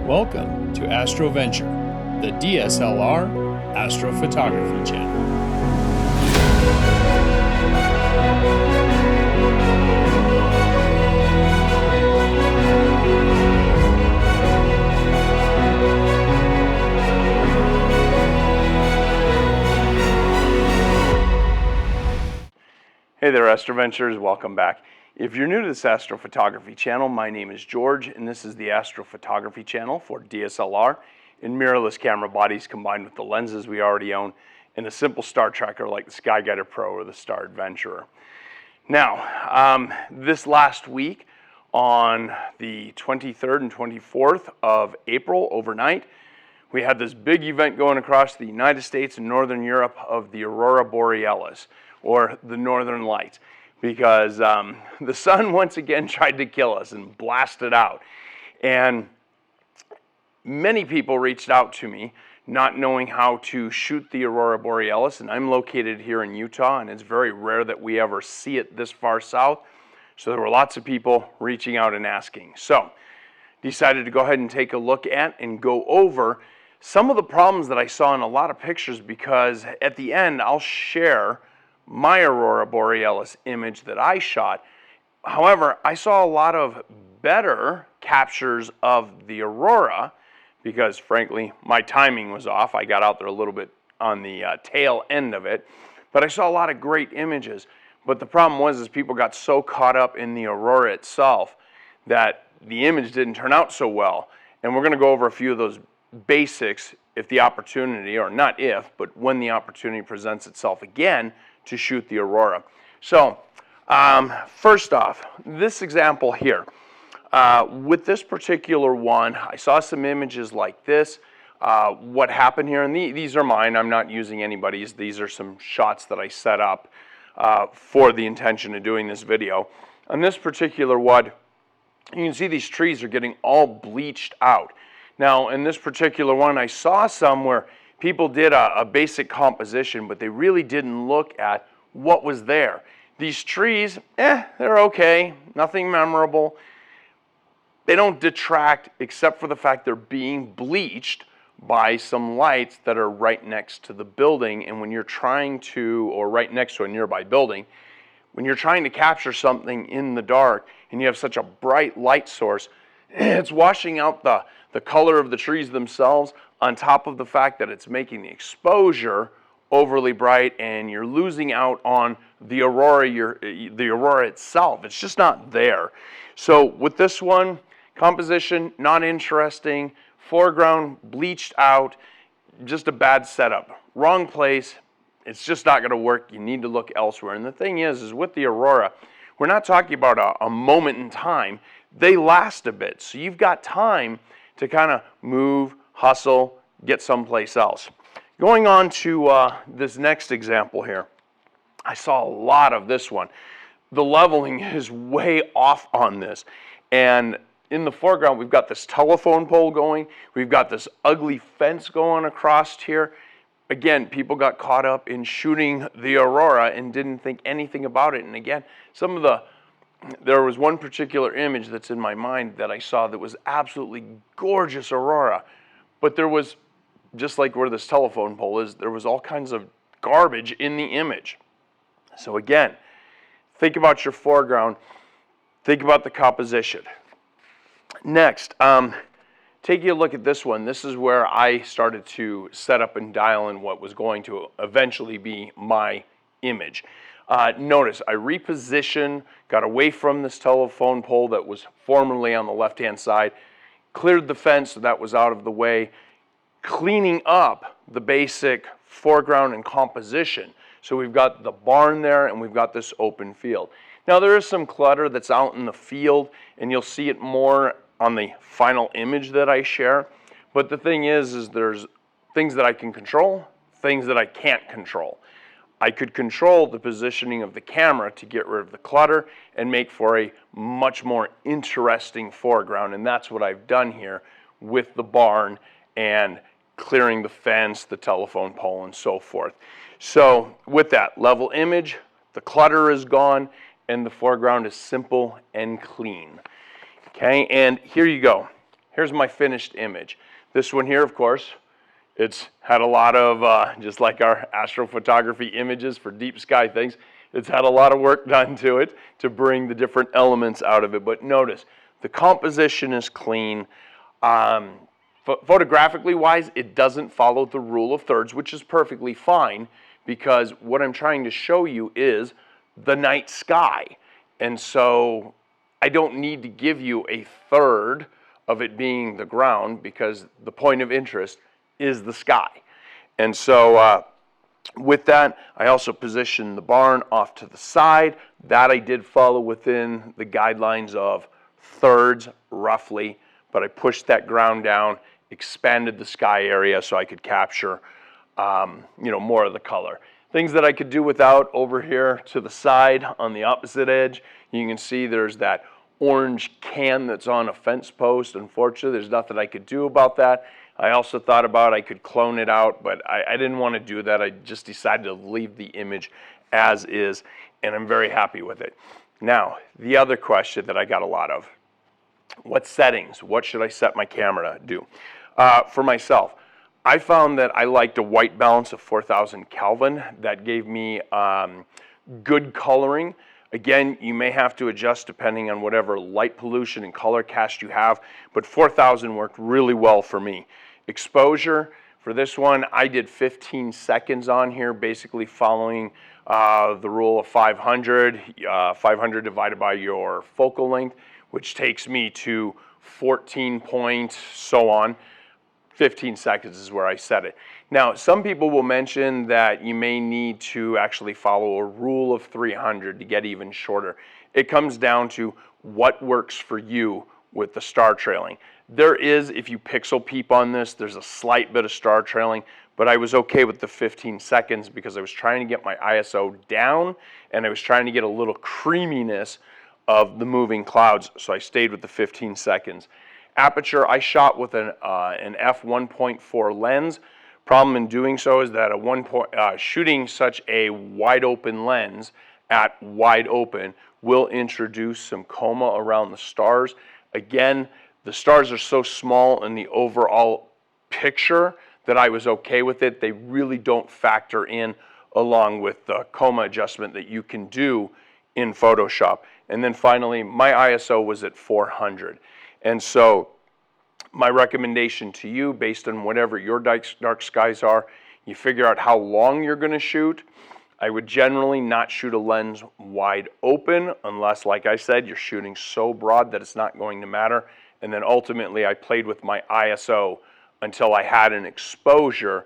Welcome to AstroVenture, the DSLR astrophotography channel. Hey there, AstroVenturers, welcome back. If you're new to this astrophotography channel, my name is George, and this is the astrophotography channel for DSLR and mirrorless camera bodies combined with the lenses we already own and a simple star tracker like the SkyGuider Pro or the Star Adventurer. Now, this last week on the 23rd and 24th of April overnight, we had this big event going across the United States and Northern Europe of the Aurora Borealis, or the Northern Lights, because the sun once again tried to kill us and blasted out. And many people reached out to me not knowing how to shoot the Aurora Borealis, and I'm located here in Utah, and it's very rare that we ever see it this far south. So there were lots of people reaching out and asking. So decided to go ahead and take a look at and go over some of the problems that I saw in a lot of pictures, because at the end I'll share my Aurora Borealis image that I shot. However, I saw a lot of better captures of the Aurora because, frankly, my timing was off. I got out there a little bit on the tail end of it, but I saw a lot of great images. But the problem was people got so caught up in the Aurora itself that the image didn't turn out so well. And we're going to go over a few of those basics if the opportunity, or not if, but when the opportunity presents itself again to shoot the Aurora. So first off, this example here, with this particular one, I saw some images like this. What happened here, and these are mine, I'm not using anybody's, these are some shots that I set up for the intention of doing this video. On this particular one, you can see these trees are getting all bleached out. Now, in this particular one, I saw some where people did a basic composition, but they really didn't look at what was there. These trees, they're okay, nothing memorable. They don't detract except for the fact they're being bleached by some lights that are right next to the building. And when you're trying to, or right next to a nearby building, when you're trying to capture something in the dark and you have such a bright light source, it's washing out the color of the trees themselves, on top of the fact that it's making the exposure overly bright, and you're losing out on the Aurora itself. It's just not there. So with this one, composition not interesting, foreground bleached out, just a bad setup, wrong place. It's just not going to work. You need to look elsewhere. And the thing is with the Aurora, we're not talking about a moment in time. They last a bit, so you've got time to kind of move, hustle, get someplace else. Going on to this next example here, I saw a lot of this one. The leveling is way off on this. And in the foreground, we've got this telephone pole going. We've got this ugly fence going across here. Again, people got caught up in shooting the Aurora and didn't think anything about it. And again, there was one particular image that's in my mind that I saw that was absolutely gorgeous Aurora, but there was, just like where this telephone pole is, there was all kinds of garbage in the image. So again, think about your foreground, think about the composition. Next, taking a look at this one, this is where I started to set up and dial in what was going to eventually be my image. Notice I repositioned, got away from this telephone pole that was formerly on the left-hand side, cleared the fence so that was out of the way, cleaning up the basic foreground and composition. So we've got the barn there and we've got this open field. Now there is some clutter that's out in the field, and you'll see it more on the final image that I share. But the thing is there's things that I can control, things that I can't control. I could control the positioning of the camera to get rid of the clutter and make for a much more interesting foreground, and that's what I've done here with the barn and clearing the fence, the telephone pole, and so forth. So with that level image, the clutter is gone, and the foreground is simple and clean. Okay, and here you go. here's my finished image. This one here, of course, it's had a lot of, just like our astrophotography images for deep sky things, it's had a lot of work done to it to bring the different elements out of it. But notice, the composition is clean. Photographically wise, it doesn't follow the rule of thirds, which is perfectly fine, because what I'm trying to show you is the night sky. And so I don't need to give you a third of it being the ground, because the point of interest is the sky. And so with that, I also positioned the barn off to the side. That I did follow within the guidelines of thirds roughly, but I pushed that ground down, expanded the sky area so I could capture more of the color. Things that I could do without over here to the side on the opposite edge, you can see there's that orange can that's on a fence post. Unfortunately, there's nothing I could do about that. I also thought about I could clone it out, but I didn't want to do that. I just decided to leave the image as is, and I'm very happy with it. Now, the other question that I got a lot of, what settings? What should I set my camera to do? For myself, I found that I liked a white balance of 4,000 Kelvin. That gave me good coloring. Again, you may have to adjust depending on whatever light pollution and color cast you have, but 4,000 worked really well for me. Exposure, for this one, I did 15 seconds on here, basically following the rule of 500, 500 divided by your focal length, which takes me to 14 point, so on. 15 seconds is where I set it. Now, some people will mention that you may need to actually follow a rule of 300 to get even shorter. It comes down to what works for you with the star trailing. There is, if you pixel peep on this, there's a slight bit of star trailing, but I was okay with the 15 seconds because I was trying to get my ISO down and I was trying to get a little creaminess of the moving clouds, so I stayed with the 15 seconds. Aperture, I shot with an f1.4 lens. Problem in doing so is that shooting such a wide open lens at wide open will introduce some coma around the stars. Again, the stars are so small in the overall picture that I was okay with it. They really don't factor in along with the coma adjustment that you can do in Photoshop. And then finally, my ISO was at 400. And so my recommendation to you, based on whatever your dark skies are, you figure out how long you're going to shoot. I would generally not shoot a lens wide open unless, like I said, you're shooting so broad that it's not going to matter. And then ultimately I played with my ISO until I had an exposure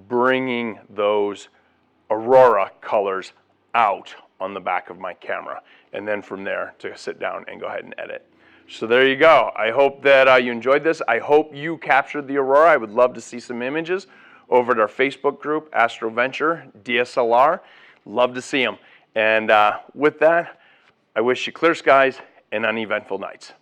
bringing those Aurora colors out on the back of my camera. And then from there to sit down and go ahead and edit. So there you go. I hope that you enjoyed this. I hope you captured the Aurora. I would love to see some images over at our Facebook group, AstroVenture DSLR. Love to see them. And with that, I wish you clear skies and uneventful nights.